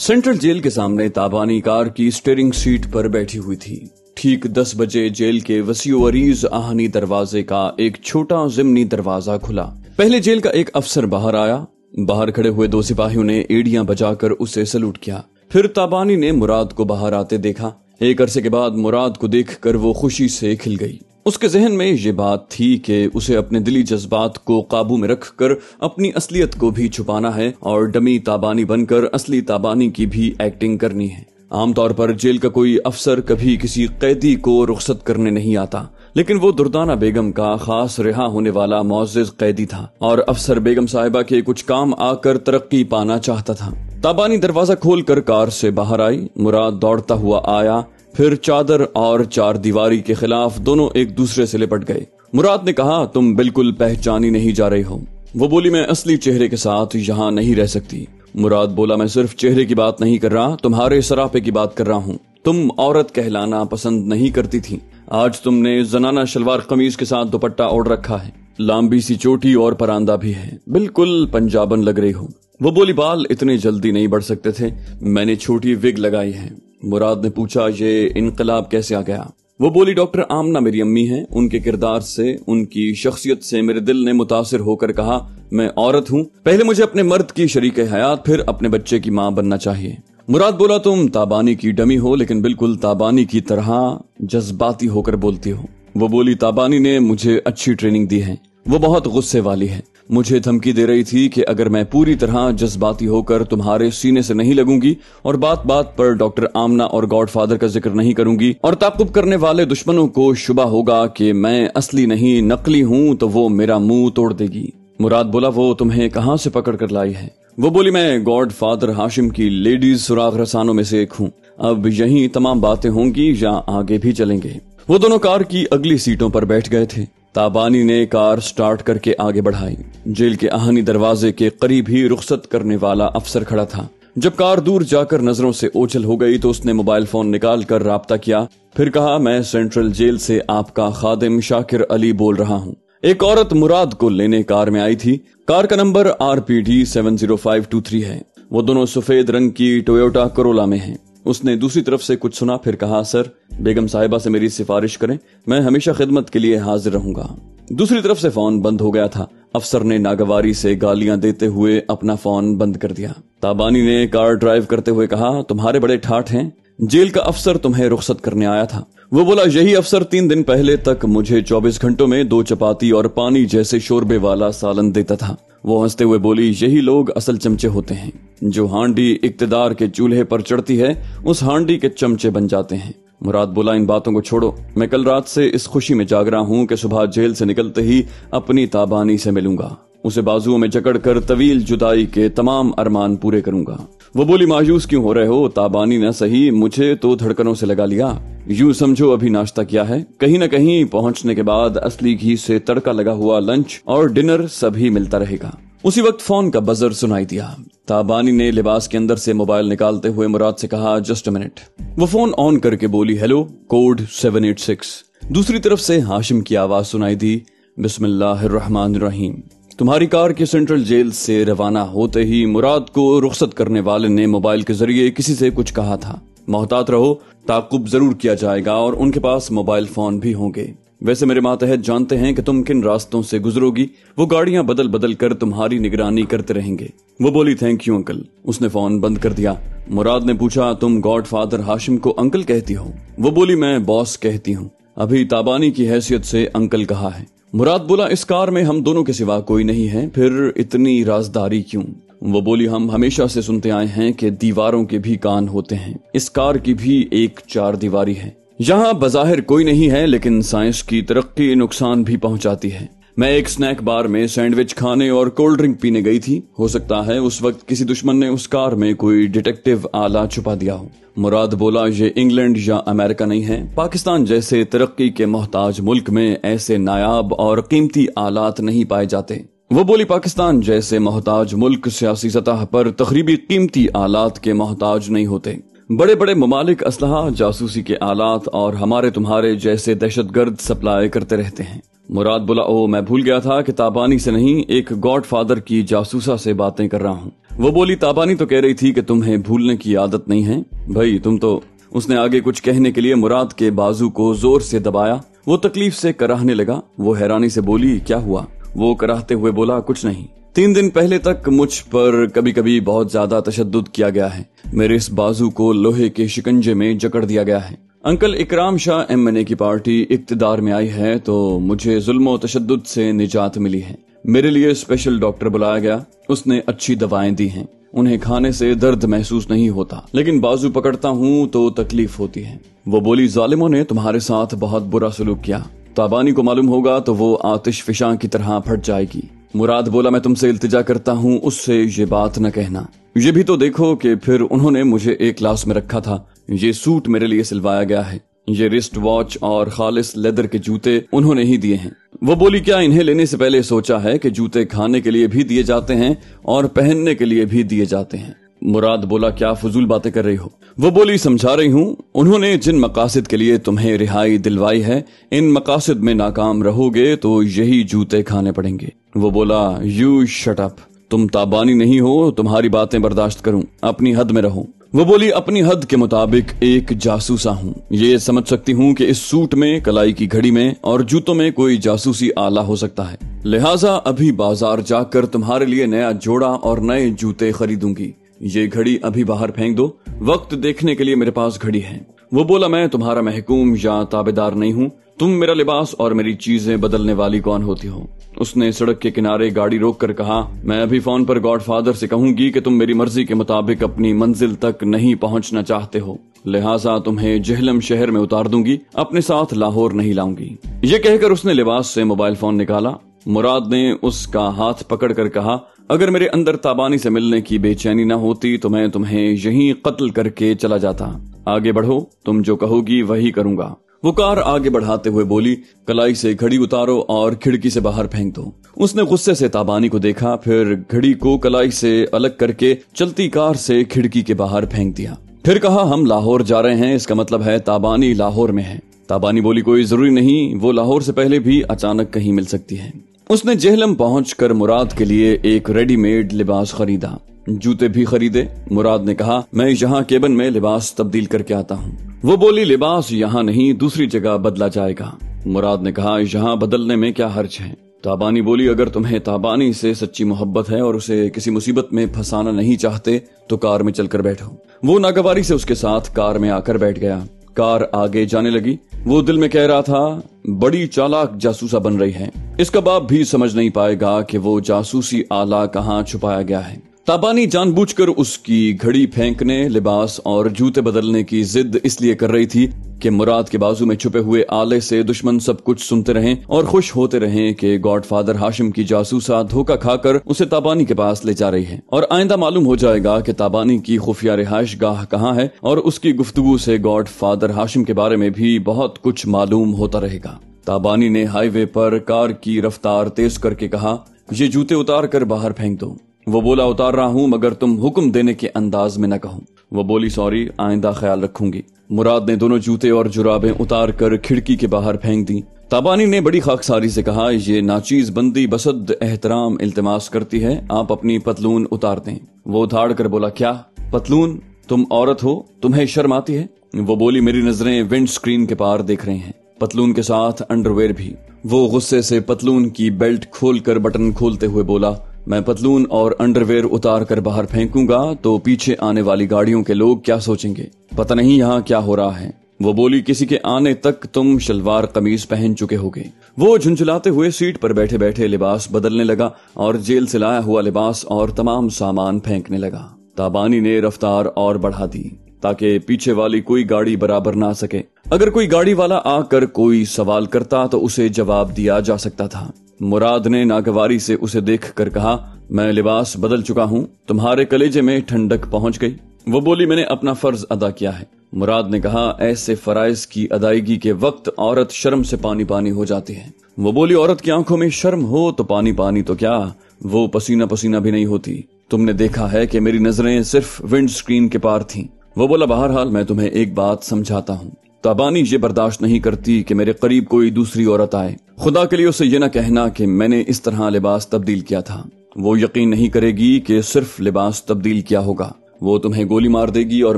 Central jail के सामने ताबानी car की स्टीयरिंग सीट पर बैठी हुई थी। ठीक 10 बजे जेल के वसीओ अरीज आहनी दरवाजे का एक छोटा जिमनी दरवाजा खुला। पहले जेल का एक अफसर बाहर आया। बाहर खड़े हुए 2 सिपाहियों ने एड़ियां बजाकर उसे सलूट किया। फिर ताबानी ने मुराद को बाहर आते देखा। एक अरसे के बाद मुराद को देखकर वो खुशी से खिल गई। उसके जहन में ये बात थी कि उसे अपने दिली जज्बात को काबू में रखकर अपनी असलियत को भी छुपाना है और डमी ताबानी बनकर असली ताबानी की भी एक्टिंग करनी है। आमतौर पर जेल का कोई अफसर कभी किसी कैदी को रुखसत करने नहीं आता, लेकिन वो दुर्दाना बेगम का खास रिहा होने वाला मुअज़्ज़िज़ कैदी था और अफसर बेगम साहिबा के कुछ काम आकर तरक्की पाना चाहता था। ताबानी दरवाजा खोलकर कार से बाहर आई। मुराद दौड़ता हुआ आया। फिर चादर और चार दीवारी के खिलाफ दोनों एक दूसरे से लिपट गए। मुराद ने कहा, तुम बिल्कुल पहचानी नहीं जा रही हो। वो बोली, मैं असली चेहरे के साथ यहाँ नहीं रह सकती। मुराद बोला, मैं सिर्फ चेहरे की बात नहीं कर रहा, तुम्हारे सरापे की बात कर रहा हूँ। तुम औरत कहलाना पसंद नहीं करती थी। आज तुमने जनाना शलवार कमीज के साथ दुपट्टा ओढ़ रखा है, लंबी सी चोटी और परांदा भी है, बिल्कुल पंजाबन लग रही हो। वो बोली, बाल इतने जल्दी नहीं बढ़ सकते थे, मैंने छोटी विग लगाई है। मुराद ने पूछा, ये इनकलाब कैसे आ गया? वो बोली, डॉक्टर आमना मेरी अम्मी हैं, उनके किरदार से, उनकी शख्सियत से मेरे दिल ने मुतासिर होकर कहा, मैं औरत हूँ, पहले मुझे अपने मर्द की शरीके हयात फिर अपने बच्चे की माँ बनना चाहिए। मुराद बोला, तुम ताबानी की डमी हो, लेकिन बिल्कुल ताबानी की तरह जज्बाती होकर बोलती हो। वो बोली, ताबानी ने मुझे अच्छी ट्रेनिंग दी है, वो बहुत गुस्से वाली है। मुझे धमकी दे रही थी कि अगर मैं पूरी तरह जज्बाती होकर तुम्हारे सीने से नहीं लगूंगी और बात बात पर डॉक्टर आमना और गॉडफादर का जिक्र नहीं करूंगी और ताकुब करने वाले दुश्मनों को शुबा होगा कि मैं असली नहीं नकली हूं, तो वो मेरा मुंह तोड़ देगी। मुराद बोला, वो तुम्हें कहां से पकड़ कर लाई है? वो बोली, मैं गॉडफादर हाशिम की लेडीज सुराग रसानों में से एक हूँ। अब यही तमाम बातें होंगी या आगे भी चलेंगे। वो दोनों कार की अगली सीटों पर बैठ गए थे। ताबानी ने कार स्टार्ट करके आगे बढ़ाई। जेल के आहनी दरवाजे के करीब ही रुखसत करने वाला अफसर खड़ा था। जब कार दूर जाकर नजरों से ओझल हो गई तो उसने मोबाइल फोन निकाल कर राब्ता किया। फिर कहा, मैं सेंट्रल जेल से आपका खादिम शाकिर अली बोल रहा हूँ। एक औरत मुराद को लेने कार में आई थी। कार का नंबर RPD 70523 है। वो दोनों सफेद रंग की टोयोटा करोला में हैं। उसने दूसरी तरफ से कुछ सुना, फिर कहा, सर बेगम साहिबा से मेरी सिफारिश करें, मैं हमेशा खिदमत के लिए हाजिर रहूंगा। दूसरी तरफ से फोन बंद हो गया था। अफसर ने नागवारी से गालियां देते हुए अपना फोन बंद कर दिया। ताबानी ने कार ड्राइव करते हुए कहा, तुम्हारे बड़े ठाठ हैं, जेल का अफसर तुम्हें रुखसत करने आया था। वो बोला, यही अफसर 3 दिन पहले तक मुझे 24 घंटों में 2 चपाती और पानी जैसे शोरबे वाला सालन देता था। वो हंसते हुए बोली, यही लोग असल चमचे होते हैं। जो हांडी इक्तदार के चूल्हे पर चढ़ती है, उस हांडी के चमचे बन जाते हैं। मुराद बोला, इन बातों को छोड़ो, मैं कल रात से इस खुशी में जाग रहा हूँ कि सुबह जेल से निकलते ही अपनी ताबानी से मिलूंगा, उसे बाजुओं में जकड़कर तवील जुदाई के तमाम अरमान पूरे करूंगा। वो बोली, मायूस क्यों हो रहे हो? ताबानी न सही, मुझे तो धड़कनों से लगा लिया। यूं समझो अभी नाश्ता किया है, कहीं न कहीं पहुंचने के बाद असली घी से तड़का लगा हुआ लंच और डिनर सभी मिलता रहेगा। उसी वक्त फोन का बजर सुनाई दिया। ताबानी ने लिबास के अंदर से मोबाइल निकालते हुए मुराद से कहा, जस्ट अ मिनट। वो फोन ऑन करके बोली, हेलो, कोड 786। दूसरी तरफ से हाशिम की आवाज सुनाई दी, बिस्मिल्लाहिर्रहमानिर्रहीम। तुम्हारी कार के सेंट्रल जेल से रवाना होते ही मुराद को रुखसत करने वाले ने मोबाइल के जरिए किसी से कुछ कहा था। मोहतात रहो, ताकुब जरूर किया जाएगा और उनके पास मोबाइल फोन भी होंगे। वैसे मेरे मातहत जानते हैं कि तुम किन रास्तों से गुजरोगी, वो गाड़ियां बदल बदल कर तुम्हारी निगरानी करते रहेंगे। वो बोली, थैंक यू अंकल। उसने फोन बंद कर दिया। मुराद ने पूछा, तुम गॉडफादर हाशिम को अंकल कहती हो? वो बोली, मैं बॉस कहती हूँ, अभी ताबानी की हैसियत से अंकल कहा है। मुराद बोला, इस कार में हम दोनों के सिवा कोई नहीं है, फिर इतनी राजदारी क्यों? वो बोली, हम हमेशा से सुनते आए हैं कि दीवारों के भी कान होते हैं, इस कार की भी एक 4 दीवारी है। यहाँ बज़ाहिर कोई नहीं है, लेकिन साइंस की तरक्की नुकसान भी पहुंचाती है। मैं एक स्नैक बार में सैंडविच खाने और कोल्ड ड्रिंक पीने गई थी। हो सकता है उस वक्त किसी दुश्मन ने उस कार में कोई डिटेक्टिव आला छुपा दिया हो। मुराद बोला, ये इंग्लैंड या अमेरिका नहीं है, पाकिस्तान जैसे तरक्की के मोहताज मुल्क में ऐसे नायाब और कीमती आलात नहीं पाए जाते। वो बोली, पाकिस्तान जैसे मोहताज मुल्क सियासी सतह पर तकरीबी कीमती आलात के मोहताज नहीं होते। बड़े बड़े ममालिक असलहा, जासूसी के आलात और हमारे तुम्हारे जैसे दहशतगर्द सप्लाई करते रहते हैं। मुराद बोला, ओ मैं भूल गया था कि ताबानी से नहीं, एक गॉडफादर की जासूसा से बातें कर रहा हूँ। वो बोली ताबानी तो कह रही थी कि तुम्हें भूलने की आदत नहीं है भाई तुम तो। उसने आगे कुछ कहने के लिए मुराद के बाजू को जोर से दबाया। वो तकलीफ से कराहने लगा। वो हैरानी से बोली क्या हुआ? वो कराहते हुए बोला कुछ नहीं। 3 दिन पहले तक मुझ पर कभी कभी बहुत ज्यादा तशद्दुद किया गया है। मेरे इस बाजू को लोहे के शिकंजे में जकड़ दिया गया है। अंकल इकराम शाह MNA की पार्टी इक्तिदार में आई है तो मुझे जुल्म और तशद्दुद से निजात मिली है। मेरे लिए स्पेशल डॉक्टर बुलाया गया। उसने अच्छी दवाएं दी हैं। उन्हें खाने से दर्द महसूस नहीं होता, लेकिन बाजू पकड़ता हूँ तो तकलीफ होती है। वो बोली जालिमों ने तुम्हारे साथ बहुत बुरा सलूक किया। ताबानी को मालूम होगा तो वो आतिश फिशां की तरह फट जाएगी। मुराद बोला मैं तुमसे इल्तिजा करता हूँ उससे ये बात न कहना। ये भी तो देखो कि फिर उन्होंने मुझे एक क्लास में रखा था। ये सूट मेरे लिए सिलवाया गया है। ये रिस्ट वॉच और खालिस लेदर के जूते उन्होंने ही दिए हैं। वो बोली क्या इन्हें लेने से पहले सोचा है कि जूते खाने के लिए भी दिए जाते हैं और पहनने के लिए भी दिए जाते हैं? मुराद बोला क्या फजूल बातें कर रही हो? वो बोली समझा रही हूँ। उन्होंने जिन मकासद के लिए तुम्हें रिहाई दिलवाई है, इन मकासद में नाकाम रहोगे तो यही जूते खाने पड़ेंगे। वो बोला यू शट अप, तुम ताबानी नहीं हो, तुम्हारी बातें बर्दाश्त करूं, अपनी हद में रहो। वो बोली अपनी हद के मुताबिक एक जासूसा हूँ। ये समझ सकती हूँ कि इस सूट में, कलाई की घड़ी में और जूतों में कोई जासूसी आला हो सकता है। लिहाजा अभी बाजार जाकर तुम्हारे लिए नया जोड़ा और नए जूते खरीदूंगी। ये घड़ी अभी बाहर फेंक दो, वक्त देखने के लिए मेरे पास घड़ी है। वो बोला मैं तुम्हारा महकूम या ताबेदार नहीं हूँ। तुम मेरा लिबास और मेरी चीजें बदलने वाली कौन होती हो? उसने सड़क के किनारे गाड़ी रोककर कहा मैं अभी फोन पर गॉडफादर से कहूंगी कि तुम मेरी मर्जी के मुताबिक अपनी मंजिल तक नहीं पहुंचना चाहते हो, लिहाजा तुम्हें जहलम शहर में उतार दूंगी, अपने साथ लाहौर नहीं लाऊंगी। ये कहकर उसने लिबास से मोबाइल फोन निकाला। मुराद ने उसका हाथ पकड़कर कहा अगर मेरे अंदर ताबानी से मिलने की बेचैनी न होती तो मैं तुम्हें यहीं कत्ल करके चला जाता। आगे बढ़ो, तुम जो कहोगी वही करूंगा। वो कार आगे बढ़ाते हुए बोली कलाई से घड़ी उतारो और खिड़की से बाहर फेंक दो। उसने गुस्से से ताबानी को देखा, फिर घड़ी को कलाई से अलग करके चलती कार से खिड़की के बाहर फेंक दिया। फिर कहा हम लाहौर जा रहे हैं, इसका मतलब है ताबानी लाहौर में है। ताबानी बोली कोई जरूरी नहीं, वो लाहौर से पहले भी अचानक कहीं मिल सकती है। उसने जेहलम पहुंचकर मुराद के लिए एक रेडीमेड लिबास खरीदा, जूते भी खरीदे। मुराद ने कहा मैं यहाँ केबन में लिबास तब्दील करके आता हूँ। वो बोली लिबास यहाँ नहीं दूसरी जगह बदला जाएगा। मुराद ने कहा यहाँ बदलने में क्या हर्ज है? ताबानी बोली अगर तुम्हें ताबानी से सच्ची मोहब्बत है और उसे किसी मुसीबत में फंसाना नहीं चाहते तो कार में चलकर बैठो। वो नागवारी से उसके साथ कार में आकर बैठ गया। कार आगे जाने लगी। वो दिल में कह रहा था बड़ी चालाक जासूसा बन रही है। इसका बाप भी समझ नहीं पाएगा कि वो जासूसी आला कहाँ छुपाया गया है। ताबानी जानबूझकर उसकी घड़ी फेंकने, लिबास और जूते बदलने की जिद इसलिए कर रही थी कि मुराद के बाजू में छुपे हुए आले से दुश्मन सब कुछ सुनते रहें और खुश होते रहें कि गॉडफादर हाशिम की जासूसा धोखा खाकर उसे ताबानी के पास ले जा रही है। और आइंदा मालूम हो जाएगा कि ताबानी की खुफिया रिहाइश गाह कहाँ है और उसकी गुफ्तगू से गॉडफादर हाशिम के बारे में भी बहुत कुछ मालूम होता रहेगा। ताबानी ने हाईवे पर कार की रफ्तार तेज करके कहा ये जूते उतार कर बाहर फेंक दो। वो बोला उतार रहा हूँ मगर तुम हुक्म देने के अंदाज में न कहो। वो बोली सॉरी, आइंदा ख्याल रखूंगी। मुराद ने दोनों जूते और जुराबें उतार कर खिड़की के बाहर फेंक दी। ताबानी ने बड़ी खाकसारी से कहा ये नाचीज बंदी बसद एहतराम इल्तिमास करती है, आप अपनी पतलून उतार दें। वो उतार कर बोला क्या पतलून? तुम औरत हो, तुम्हें शर्म आती है? वो बोली मेरी नजरें विंड स्क्रीन के पार देख रही हैं, पतलून के साथ अंडरवेयर भी। वो गुस्से से पतलून की बेल्ट खोलकर बटन खोलते हुए बोला मैं पतलून और अंडरवेयर उतार कर बाहर फेंकूंगा तो पीछे आने वाली गाड़ियों के लोग क्या सोचेंगे, पता नहीं यहाँ क्या हो रहा है। वो बोली किसी के आने तक तुम शलवार कमीज पहन चुके होगे। वो झुंझुलाते हुए सीट पर बैठे बैठे लिबास बदलने लगा और जेल से लाया हुआ लिबास और तमाम सामान फेंकने लगा। ताबानी ने रफ्तार और बढ़ा दी ताकि पीछे वाली कोई गाड़ी बराबर ना सके। अगर कोई गाड़ी वाला आकर कोई सवाल करता तो उसे जवाब दिया जा सकता था। मुराद ने नागवारी से उसे देखकर कहा मैं लिबास बदल चुका हूँ, तुम्हारे कलेजे में ठंडक पहुंच गई। वो बोली मैंने अपना फर्ज अदा किया है। मुराद ने कहा ऐसे फराइज की अदायगी के वक्त औरत शर्म से पानी पानी हो जाती है। वो बोली औरत की आंखों में शर्म हो तो पानी पानी तो क्या, वो पसीना पसीना भी नहीं होती। तुमने देखा है कि मेरी नजरें सिर्फ विंड स्क्रीन के पार थीं। वो बोला बहरहाल मैं तुम्हें एक बात समझाता हूँ। ताबानी ये बर्दाश्त नहीं करती कि मेरे करीब कोई दूसरी औरत आए। खुदा के लिए उसे ये न कहना कि मैंने इस तरह लिबास तब्दील किया था। वो यकीन नहीं करेगी कि सिर्फ लिबास तब्दील किया होगा, वो तुम्हें गोली मार देगी और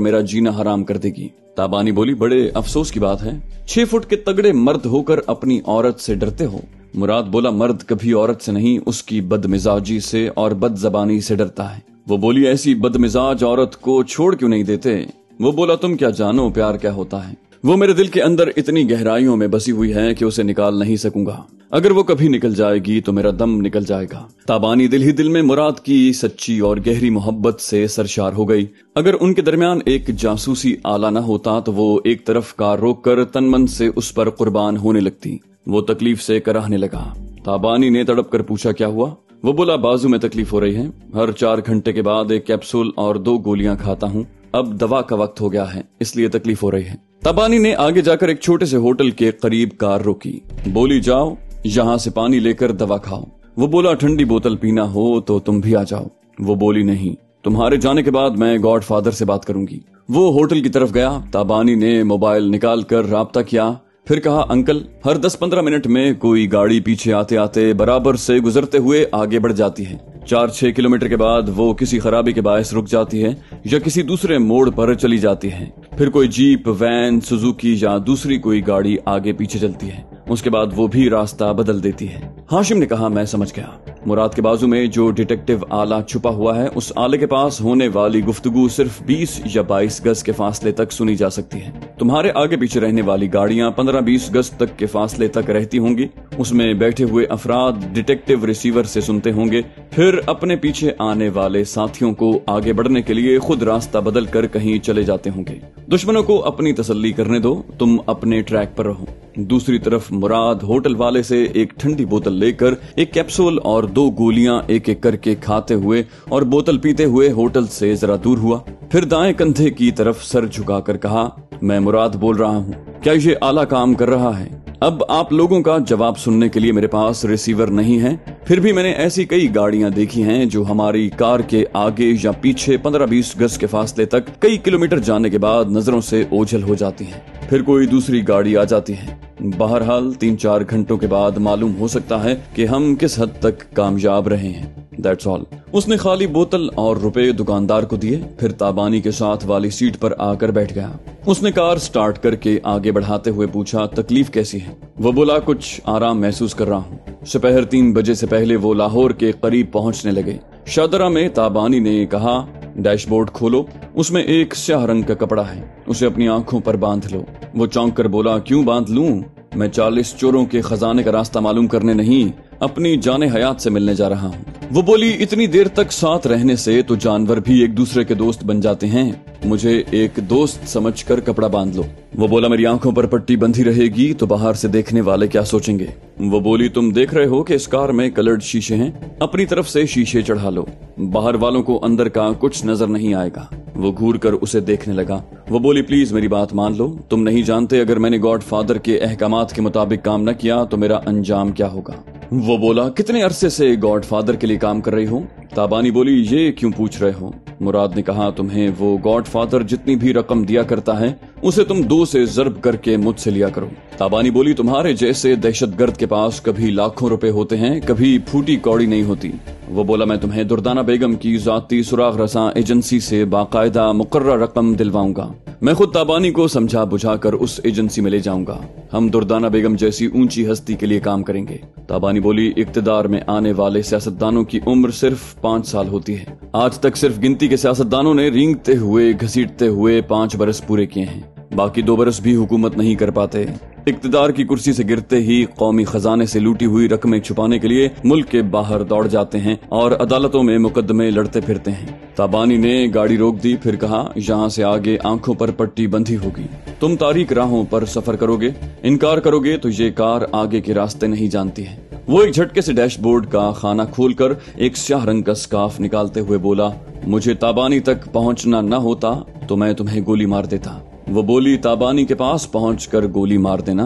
मेरा जीना हराम कर देगी। ताबानी बोली, बड़े अफसोस की बात है, 6 फुट के तगड़े मर्द होकर अपनी औरत से डरते हो। मुराद बोला, मर्द कभी औरत से नहीं, उसकी बदमिजाजी से और बदजबानी से डरता है। वो बोली, ऐसी बदमिजाज औरत को छोड़ क्यों नहीं देते? वो बोला, तुम क्या जानो प्यार क्या होता है। वो मेरे दिल के अंदर इतनी गहराइयों में बसी हुई है कि उसे निकाल नहीं सकूंगा। अगर वो कभी निकल जाएगी तो मेरा दम निकल जाएगा। ताबानी दिल ही दिल में मुराद की सच्ची और गहरी मोहब्बत से सरशार हो गई। अगर उनके दरमियान एक जासूसी आला न होता तो वो एक तरफ कार रोककर तन मन से उस पर कुर्बान होने लगती। वो तकलीफ से कराहने लगा। ताबानी ने तड़प कर पूछा, क्या हुआ? वो बोला, बाजू में तकलीफ हो रही है, हर 4 घंटे के बाद एक कैप्सूल और 2 गोलियां खाता हूँ। अब दवा का वक्त हो गया है, इसलिए तकलीफ हो रही है। ताबानी ने आगे जाकर एक छोटे से होटल के करीब कार रोकी। बोली, जाओ यहाँ से पानी लेकर दवा खाओ। वो बोला, ठंडी बोतल पीना हो तो तुम भी आ जाओ। वो बोली, नहीं, तुम्हारे जाने के बाद मैं गॉड फादर से बात करूंगी। वो होटल की तरफ गया। ताबानी ने मोबाइल निकाल कर राब्ता किया, फिर कहा, अंकल, हर 10-15 मिनट में कोई गाड़ी पीछे आते आते बराबर से गुजरते हुए आगे बढ़ जाती है। 4-6 किलोमीटर के बाद वो किसी खराबी के बायस रुक जाती है या किसी दूसरे मोड़ पर चली जाती है। फिर कोई जीप, वैन, सुजुकी या दूसरी कोई गाड़ी आगे पीछे चलती है। उसके बाद वो भी रास्ता बदल देती है। हाशिम ने कहा, मैं समझ गया। मुराद के बाजू में जो डिटेक्टिव आला छुपा हुआ है, उस आले के पास होने वाली गुफ्तगू सिर्फ 20 या 22 गज के फासले तक सुनी जा सकती है। तुम्हारे आगे पीछे रहने वाली गाड़ियां 15-20 गज तक के फासले तक रहती होंगी। उसमें बैठे हुए अफराद डिटेक्टिव रिसीवर से सुनते होंगे, फिर अपने पीछे आने वाले साथियों को आगे बढ़ने के लिए खुद रास्ता बदल कर कहीं चले जाते होंगे। दुश्मनों को अपनी तसल्ली करने दो, तुम अपने ट्रैक पर रहो। दूसरी तरफ मुराद होटल वाले से एक ठंडी बोतल लेकर एक कैप्सूल और 2 गोलियां एक एक करके खाते हुए और बोतल पीते हुए होटल से जरा दूर हुआ। फिर दाएं कंधे की तरफ सर झुकाकर कहा, मैं मुराद बोल रहा हूँ, क्या ये आला काम कर रहा है? अब आप लोगों का जवाब सुनने के लिए मेरे पास रिसीवर नहीं है, फिर भी मैंने ऐसी कई गाड़ियां देखी हैं जो हमारी कार के आगे या पीछे 15-20 गज के फासले तक कई किलोमीटर जाने के बाद नजरों से ओझल हो जाती हैं। फिर कोई दूसरी गाड़ी आ जाती है। बहरहाल 3-4 घंटों के बाद मालूम हो सकता है कि हम किस हद तक कामयाब रहे हैं। That's all. उसने खाली बोतल और रुपए दुकानदार को दिए, फिर ताबानी के साथ वाली सीट पर आकर बैठ गया। उसने कार स्टार्ट करके आगे बढ़ाते हुए पूछा, तकलीफ कैसी है? वो बोला, कुछ आराम महसूस कर रहा हूँ। दोपहर 3 बजे से पहले वो लाहौर के करीब पहुंचने लगे। शादरा में ताबानी ने कहा, डैशबोर्ड खोलो, उसमें एक स्याह रंग का कपड़ा है, उसे अपनी आंखों पर बांध लो। वो चौंक कर बोला, क्यों बांध लूं? मैं 40 चोरों के खजाने का रास्ता मालूम करने नहीं, अपनी जाने हयात से मिलने जा रहा हूँ। वो बोली, इतनी देर तक साथ रहने से तो जानवर भी एक दूसरे के दोस्त बन जाते हैं, मुझे एक दोस्त समझकर कपड़ा बांध लो। वो बोला, मेरी आंखों पर पट्टी बंधी रहेगी तो बाहर से देखने वाले क्या सोचेंगे? वो बोली, तुम देख रहे हो कि इस कार में कलर्ड शीशे हैं, अपनी तरफ से शीशे चढ़ा लो, बाहर वालों को अंदर का कुछ नजर नहीं आएगा। वो घूर कर उसे देखने लगा। वो बोली, प्लीज मेरी बात मान लो, तुम नहीं जानते अगर मैंने गॉड फादर के अहकामात के मुताबिक काम न किया तो मेरा अंजाम क्या होगा। वो बोला, कितने अरसे से गॉड फादर के लिए काम कर रही हो? ताबानी बोली, ये क्यों पूछ रहे हो? मुराद ने कहा, तुम्हें वो गॉड फादर जितनी भी रकम दिया करता है उसे तुम 2 से ज़र्ब करके मुझसे लिया करो। ताबानी बोली, तुम्हारे जैसे दहशतगर्द के पास कभी लाखों रुपए होते हैं, कभी फूटी कौड़ी नहीं होती। वो बोला, मैं तुम्हें दुर्दाना बेगम की जाती सुराग रसा एजेंसी से बाकायदा मुकर्रर रकम दिलवाऊंगा। मैं खुद ताबानी को समझा बुझाकर उस एजेंसी में ले जाऊंगा। हम दुर्दाना बेगम जैसी ऊंची हस्ती के लिए काम करेंगे। ताबानी बोली, इक्तदार में आने वाले सियासतदानों की उम्र सिर्फ 5 साल होती है। आज तक सिर्फ गिनती के सियासतदानों ने रेंगते हुए घसीटते हुए 5 बरस पूरे किए हैं, बाकी 2 बरस भी हुकूमत नहीं कर पाते। इक्तदार की कुर्सी से गिरते ही कौमी खजाने से लूटी हुई रकमें छुपाने के लिए मुल्क के बाहर दौड़ जाते हैं और अदालतों में मुकदमे लड़ते फिरते हैं। ताबानी ने गाड़ी रोक दी, फिर कहा, यहाँ से आगे आंखों पर पट्टी बंधी होगी, तुम तारीक राहों पर सफर करोगे, इनकार करोगे तो ये कार आगे के रास्ते नहीं जानती है। वो एक झटके से डैशबोर्ड का खाना खोलकर एक स्याह रंग का स्कार्फ निकालते हुए बोला, मुझे ताबानी तक पहुंचना न होता तो मैं तुम्हें गोली मार देता। वो बोली, ताबानी के पास पहुंचकर गोली मार देना।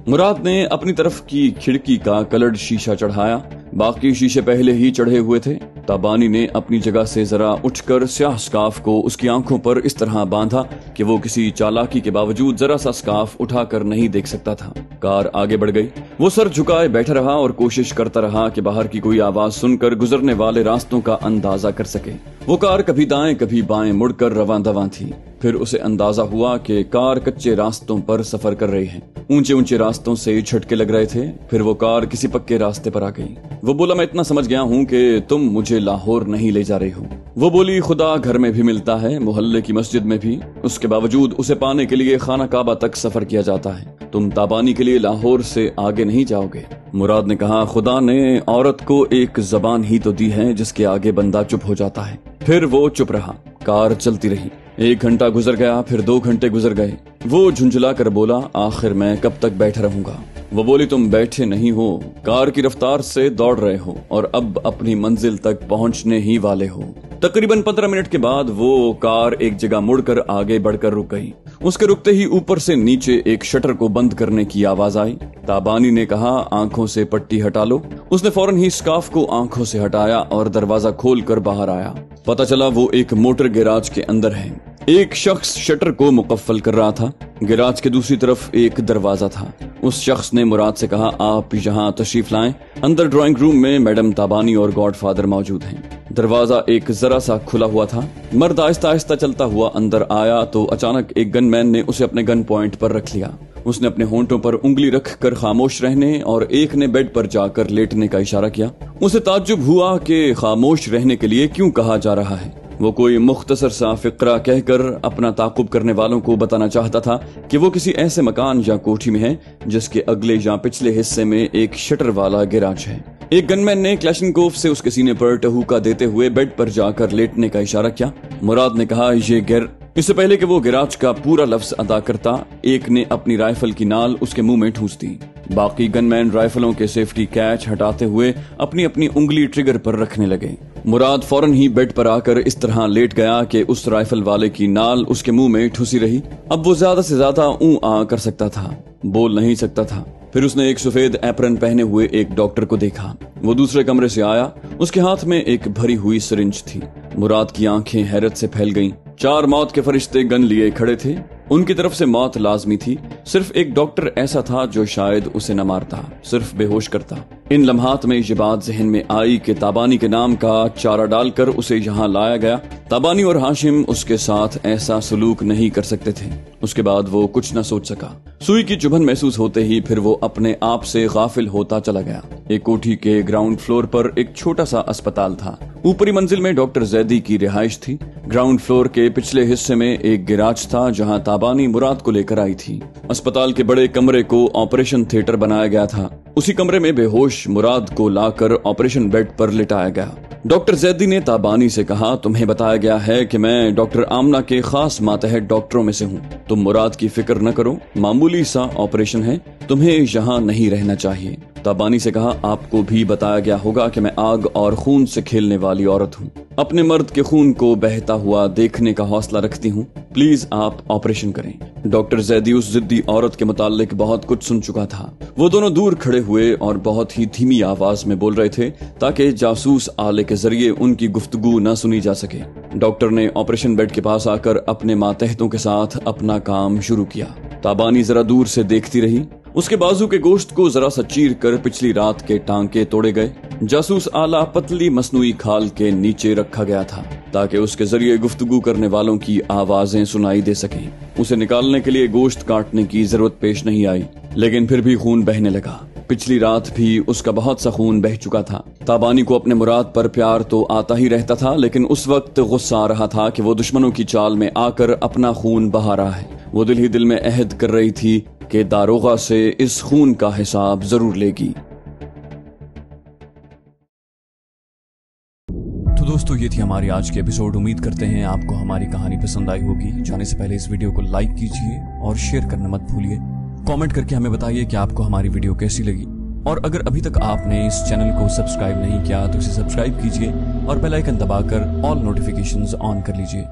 मुराद ने अपनी तरफ की खिड़की का कलर्ड शीशा चढ़ाया, बाकी शीशे पहले ही चढ़े हुए थे। ताबानी ने अपनी जगह से जरा उठकर स्याह स्कार्फ को उसकी आंखों पर इस तरह बांधा कि वो किसी चालाकी के बावजूद जरा सा स्कार्फ उठाकर नहीं देख सकता था। कार आगे बढ़ गई। वो सर झुकाए बैठा रहा और कोशिश करता रहा कि बाहर की कोई आवाज सुनकर गुजरने वाले रास्तों का अंदाजा कर सके। वो कार कभी दाएं कभी बाएं मुड़कर रवां दवां थी। फिर उसे अंदाजा हुआ कि कार कच्चे रास्तों पर सफर कर रही है। ऊंचे ऊंचे रास्तों से झटके लग रहे थे। फिर वो कार किसी पक्के रास्ते पर आ गई। वो बोला, मैं इतना समझ गया हूँ कि तुम मुझे लाहौर नहीं ले जा रही हो। वो बोली, खुदा घर में भी मिलता है, मोहल्ले की मस्जिद में भी। उसके बावजूद उसे पाने के लिए खाना काबा तक सफर किया जाता है। तुम ताबानी के लिए लाहौर से आगे नहीं जाओगे। मुराद ने कहा, खुदा ने औरत को एक जबान ही तो दी है जिसके आगे बंदा चुप हो जाता है। फिर वो चुप रहा। कार चलती रही। 1 घंटा गुजर गया, फिर 2 घंटे गुजर गए। वो झुंझला कर बोला, आखिर मैं कब तक बैठा रहूंगा। वो बोली, तुम बैठे नहीं हो, कार की रफ्तार से दौड़ रहे हो और अब अपनी मंजिल तक पहुंचने ही वाले हो। तकरीबन 15 मिनट के बाद वो कार एक जगह मुड़कर आगे बढ़कर रुक गई। उसके रुकते ही ऊपर से नीचे एक शटर को बंद करने की आवाज आई। ताबानी ने कहा, आंखों से पट्टी हटा लो। उसने फौरन ही स्कार्फ को आंखों से हटाया और दरवाजा खोलकर बाहर आया। पता चला वो एक मोटर गैराज के अंदर है। एक शख्स शटर को मुकफ्फल कर रहा था। गैराज के दूसरी तरफ एक दरवाजा था। उस शख्स ने मुराद से कहा, आप यहाँ तशरीफ लाएं। अंदर ड्राइंग रूम में मैडम ताबानी और गॉडफादर मौजूद हैं। दरवाजा एक जरा सा खुला हुआ था। मर्द आहिस्ता आहिस्ता चलता हुआ अंदर आया तो अचानक एक गनमैन ने उसे अपने गन पॉइंट पर रख लिया। उसने अपने होंठों पर उंगली रखकर खामोश रहने और एक ने बेड पर जाकर लेटने का इशारा किया। उसे ताज्जुब हुआ कि खामोश रहने के लिए क्यों कहा जा रहा है। वो कोई मुख्तसर सा फिक्रा कहकर अपना ताकुब करने वालों को बताना चाहता था कि वो किसी ऐसे मकान या कोठी में है जिसके अगले या पिछले हिस्से में एक शटर वाला गैराज है। एक गनमैन ने क्लैशनकोफ से उसके सीने पर टहूका देते हुए बेड पर जाकर लेटने का इशारा किया। मुराद ने कहा, ये इससे पहले कि वो गैराज का पूरा लफ्ज अदा करता, एक ने अपनी राइफल की नाल उसके मुंह में ठूंस दी। बाकी गनमैन राइफलों के सेफ्टी कैच हटाते हुए अपनी अपनी उंगली ट्रिगर पर रखने लगे। मुराद फौरन ही बेड पर आकर इस तरह लेट गया कि उस राइफल वाले की नाल उसके मुंह में ठुसी रही। अब वो ज्यादा से ज्यादा ऊ आ कर सकता था, बोल नहीं सकता था। फिर उसने एक सफेद एप्रन पहने हुए एक डॉक्टर को देखा। वो दूसरे कमरे से आया। उसके हाथ में एक भरी हुई सिरिंज थी। मुराद की आंखें हैरत से फैल गईं। 4 मौत के फरिश्ते गन लिए खड़े थे। उनकी तरफ से मौत लाजमी थी। सिर्फ एक डॉक्टर ऐसा था जो शायद उसे न मारता, सिर्फ बेहोश करता। इन लम्हात में ये बात जहन में आई कि ताबानी के नाम का चारा डालकर उसे यहाँ लाया गया। ताबानी और हाशिम उसके साथ ऐसा सलूक नहीं कर सकते थे। उसके बाद वो कुछ न सोच सका। सुई की चुभन महसूस होते ही फिर वो अपने आप से गाफिल होता चला गया। एक कोठी के ग्राउंड फ्लोर पर एक छोटा सा अस्पताल था। ऊपरी मंजिल में डॉक्टर जैदी की रिहाइश थी। ग्राउंड फ्लोर के पिछले हिस्से में एक गैराज था जहां ताबानी मुराद को लेकर आई थी। अस्पताल के बड़े कमरे को ऑपरेशन थिएटर बनाया गया था। उसी कमरे में बेहोश मुराद को लाकर ऑपरेशन बेड पर लिटाया गया। डॉक्टर जैदी ने ताबानी से कहा, तुम्हें बताया गया है कि मैं डॉक्टर आमना के खास मातहत डॉक्टरों में से हूँ। तुम मुराद की फिक्र न करो, मामूली सा ऑपरेशन है, तुम्हें यहाँ नहीं रहना चाहिए। ताबानी से कहा, आपको भी बताया गया होगा कि मैं आग और खून से खेलने वाली औरत हूँ। अपने मर्द के खून को बहता हुआ देखने का हौसला रखती हूँ। प्लीज आप ऑपरेशन करें। डॉक्टर जैदी उस जिद्दी औरत के मुताल्लिक बहुत कुछ सुन चुका था। वो दोनों दूर खड़े हुए और बहुत ही धीमी आवाज में बोल रहे थे ताकि जासूस आले के जरिए उनकी गुफ्तगू न सुनी जा सके। डॉक्टर ने ऑपरेशन बेड के पास आकर अपने मातहतों के साथ अपना काम शुरू किया। ताबानी जरा दूर से देखती रही। उसके बाजू के गोश्त को जरा सा चीर कर पिछली रात के टांके तोड़े गए। जासूस आला पतली मसनूई खाल के नीचे रखा गया था ताकि उसके जरिए गुफ्तगू करने वालों की आवाजें सुनाई दे सकें। उसे निकालने के लिए गोश्त काटने की जरूरत पेश नहीं आई, लेकिन फिर भी खून बहने लगा। पिछली रात भी उसका बहुत सा खून बह चुका था। ताबानी को अपने मुराद पर प्यार तो आता ही रहता था, लेकिन उस वक्त गुस्सा आ रहा था कि वो दुश्मनों की चाल में आकर अपना खून बहा रहा है। वो दिल ही दिल में अहद कर रही थी कि दारोगा से इस खून का हिसाब जरूर लेगी। तो दोस्तों, ये थी हमारी आज की एपिसोड। उम्मीद करते हैं आपको हमारी कहानी पसंद आई होगी। जाने से पहले इस वीडियो को लाइक कीजिए और शेयर करना मत भूलिए। कमेंट करके हमें बताइए कि आपको हमारी वीडियो कैसी लगी। और अगर अभी तक आपने इस चैनल को सब्सक्राइब नहीं किया तो इसे सब्सक्राइब कीजिए और बेल आइकन दबाकर ऑल नोटिफिकेशंस ऑन कर लीजिए।